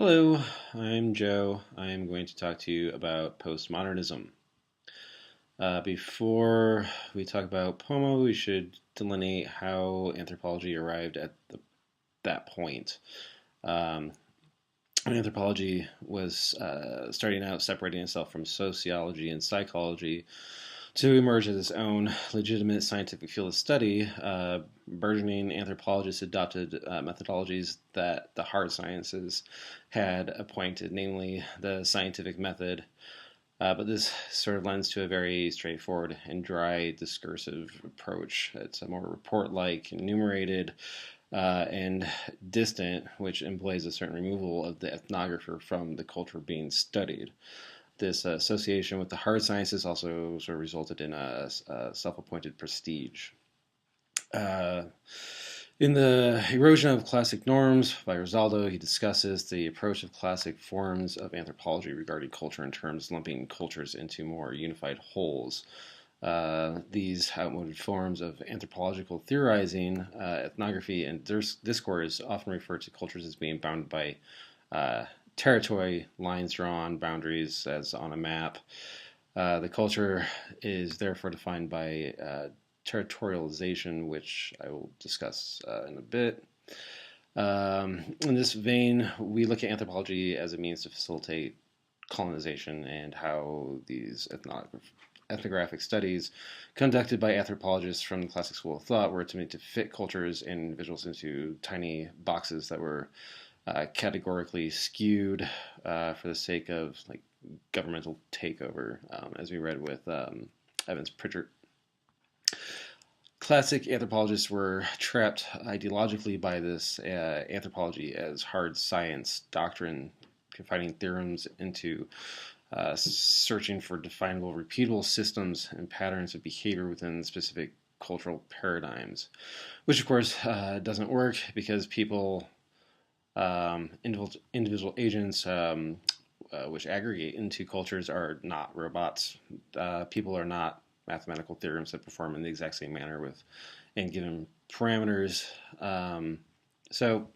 Hello, I'm Joe. I'm going to talk to you about postmodernism. Before we talk about POMO, we should delineate how anthropology arrived at that point. Um, Anthropology was starting out separating itself from sociology and psychology to emerge as its own legitimate scientific field of study. Burgeoning anthropologists adopted methodologies that the hard sciences had appointed, namely the scientific method. But this sort of lends to a very straightforward and dry discursive approach. It's a more report like, enumerated, and distant, which implies a certain removal of the ethnographer from the culture being studied. This association with the hard sciences also sort of resulted in a self-appointed prestige. Uh, in the Erosion of Classic Norms by Rosaldo, he discusses the approach of classic forms of anthropology regarding culture in terms lumping cultures into more unified wholes. These outmoded forms of anthropological theorizing, ethnography, and discourse often refer to cultures as being bounded by territory, lines drawn, boundaries as on a map. The culture is therefore defined by territorialization, which I will discuss in a bit. In this vein, we look at anthropology as a means to facilitate colonization and how these ethnographic studies conducted by anthropologists from the classic school of thought were attempting to fit cultures and individuals into tiny boxes that were categorically skewed for the sake of like governmental takeover, as we read with Evans Pritchard. Classic anthropologists were trapped ideologically by this anthropology as hard science doctrine, confining theorems into searching for definable, repeatable systems and patterns of behavior within specific cultural paradigms, which of course doesn't work because people, individual agents, which aggregate into cultures, are not robots. People are not mathematical theorems that perform in the exact same manner with and given parameters. So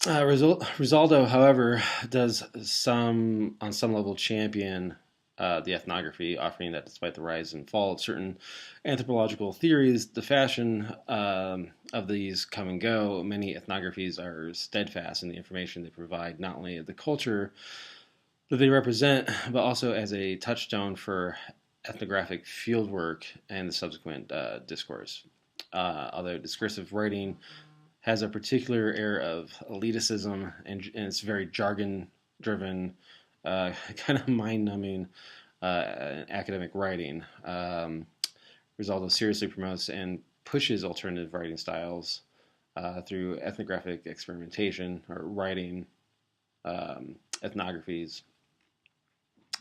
Risaldo, however, does on some level champion the ethnography, offering that despite the rise and fall of certain anthropological theories, the fashion of these come and go. Many ethnographies are steadfast in the information they provide, not only of the culture that they represent, but also as a touchstone for ethnographic fieldwork and the subsequent discourse. Although discursive writing has a particular air of elitism and it's very jargon driven, kind of mind numbing academic writing. Risaldo seriously promotes and pushes alternative writing styles through ethnographic experimentation or writing ethnographies,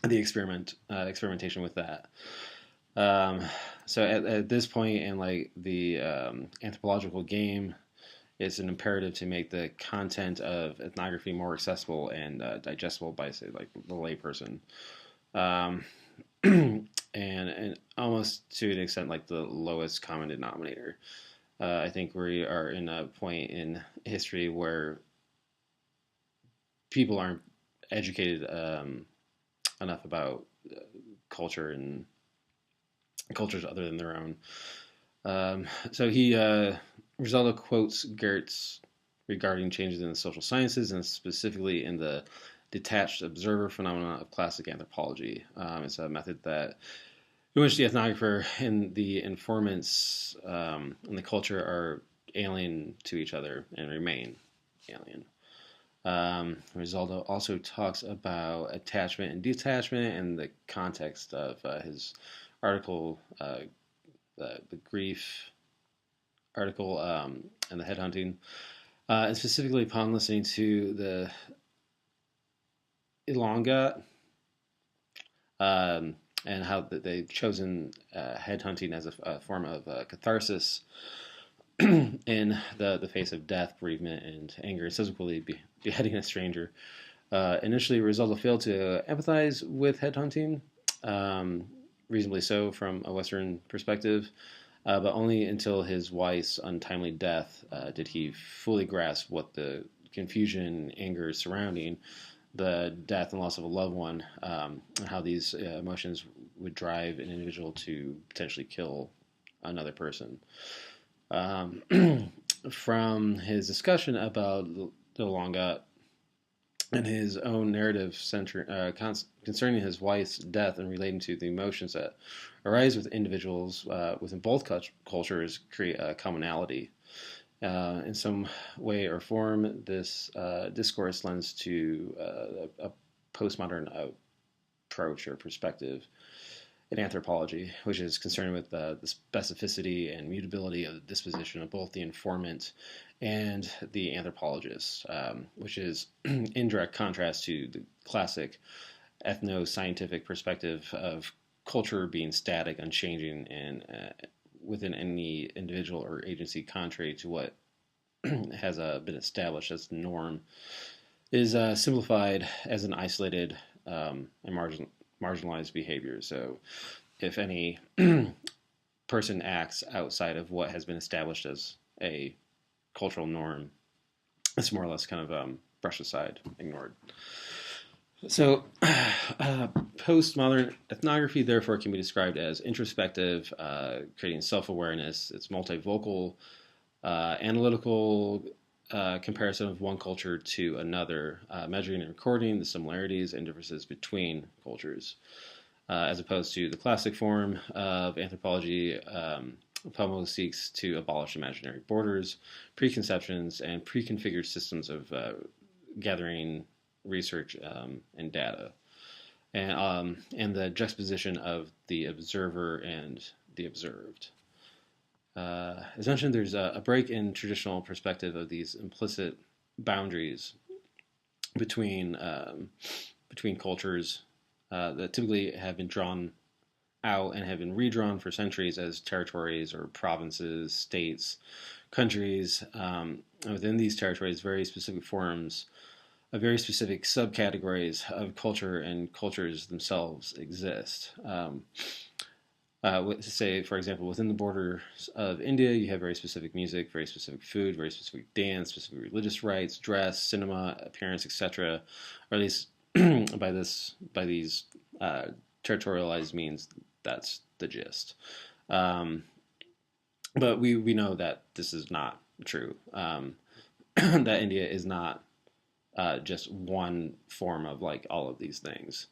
the experimentation with that. So at this point in like the anthropological game, it's an imperative to make the content of ethnography more accessible and digestible by, say, like the layperson, and almost to an extent like the lowest common denominator. I think we are in a point in history where people aren't educated enough about culture and cultures other than their own. So Rosaldo quotes Gertz regarding changes in the social sciences and specifically in the detached observer phenomena of classic anthropology. It's a method that in which the ethnographer and the informants and the culture are alien to each other and remain alien. Rosaldo also talks about attachment and detachment in the context of his article, the grief article, and the headhunting, and specifically upon listening to the Ilongot, and how they've chosen headhunting as a form of catharsis in the face of death, bereavement, and anger, and subsequently beheading a stranger. Initially, Rosaldo failed to empathize with headhunting, reasonably so from a Western perspective, but only until his wife's untimely death did he fully grasp what the confusion, anger surrounding the death and loss of a loved one, and how these emotions would drive an individual to potentially kill another person. Um, from his discussion about the Longa and his own narrative concerning his wife's death and relating to the emotions that arise with individuals within both cultures create a commonality. In some way or form, this discourse lends to a postmodern approach or perspective in anthropology, which is concerned with the specificity and mutability of the disposition of both the informant and the anthropologist, which is in direct contrast to the classic ethno-scientific perspective of culture being static, unchanging, and within any individual or agency, contrary to what has been established as the norm, is simplified as an isolated and marginalized behavior. So, if any person acts outside of what has been established as a cultural norm, it's more or less kind of brushed aside, ignored. So, postmodern ethnography, therefore, can be described as introspective, creating self-awareness. It's multivocal, analytical comparison of one culture to another, measuring and recording the similarities and differences between cultures. As opposed to the classic form of anthropology, Pomo seeks to abolish imaginary borders, preconceptions, and preconfigured systems of gathering research and data, and the juxtaposition of the observer and the observed. As mentioned, there's a break in traditional perspective of these implicit boundaries between cultures that typically have been drawn out and have been redrawn for centuries as territories or provinces, states, countries. And within these territories, very specific forms of very specific subcategories of culture and cultures themselves exist. Say, for example, within the borders of India, you have very specific music, very specific food, very specific dance, specific religious rites, dress, cinema, appearance, etc. Or at least by these territorialized means, that's the gist. But we know that this is not true. That India is not just one form of like all of these things.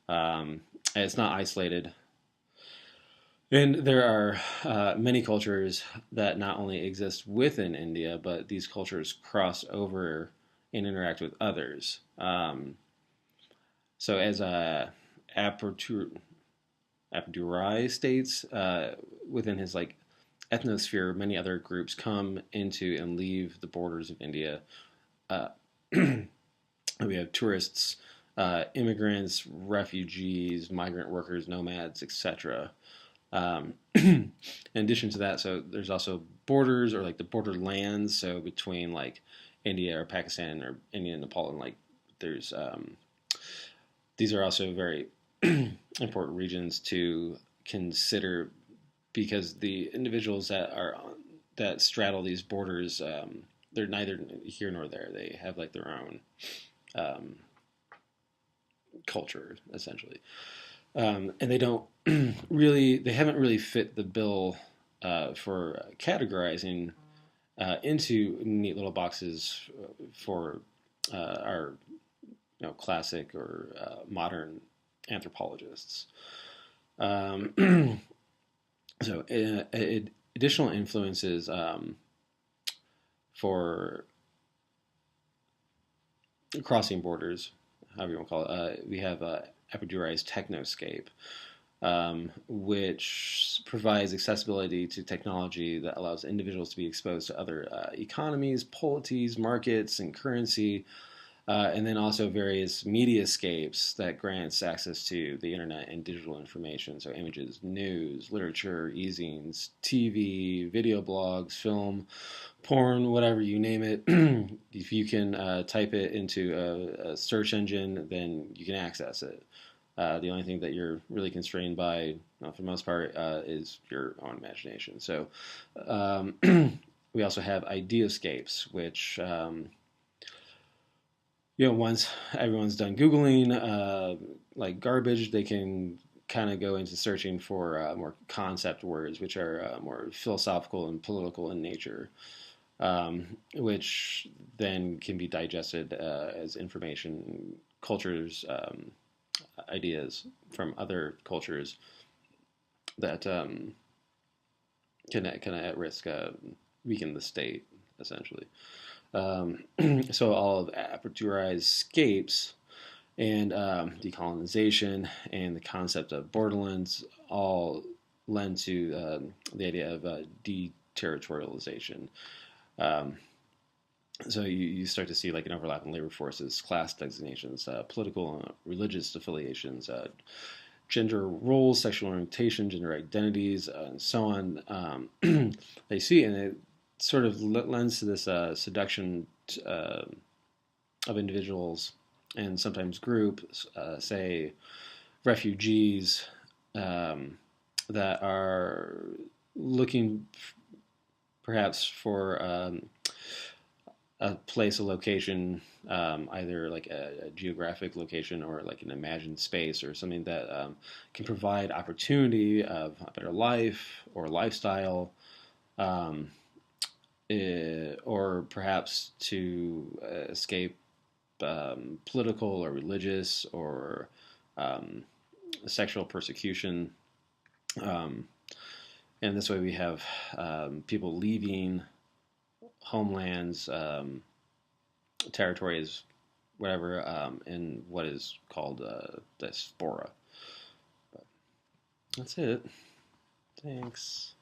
It's not isolated. And there are many cultures that not only exist within India, but these cultures cross over and interact with others. So as Appadurai states, within his like ethnosphere, many other groups come into and leave the borders of India. We have tourists, immigrants, refugees, migrant workers, nomads, etc. In addition to that, so there's also borders or like the borderlands. So between like India or Pakistan or India and Nepal, and like there's these are also very important regions to consider because the individuals that straddle these borders, they're neither here nor there. They have like their own culture essentially. And they don't they haven't really fit the bill for categorizing into neat little boxes for our classic or modern anthropologists. So additional influences for crossing borders, however you want to call it, we have Appadurai's Technoscape, which provides accessibility to technology that allows individuals to be exposed to other economies, polities, markets, and currency, and then also various mediascapes that grants access to the internet and digital information, so images, news, literature, e-zines, TV, video blogs, film, porn, whatever you name it. If you can type it into a search engine, then you can access it. The only thing that you're really constrained by, for the most part, is your own imagination. So we also have ideascapes, which once everyone's done Googling like garbage, they can kind of go into searching for more concept words, which are more philosophical and political in nature, which then can be digested as information, cultures, ideas from other cultures that can at risk weaken the state, essentially. Um, so all of aperturized scapes and decolonization and the concept of borderlands all lend to the idea of deterritorialization. Um, so you start to see like an overlap in labor forces, class designations, political and religious affiliations, gender roles, sexual orientation, gender identities, and so on. They see, and it sort of lends to this seduction of individuals and sometimes groups, say refugees that are looking perhaps for a place, a location, either like a geographic location or like an imagined space or something that can provide opportunity of a better life or lifestyle, um, or perhaps to escape political or religious or um, sexual persecution. Um, and this way we have people leaving homelands, territories, whatever, in what is called diaspora. But that's it. Thanks.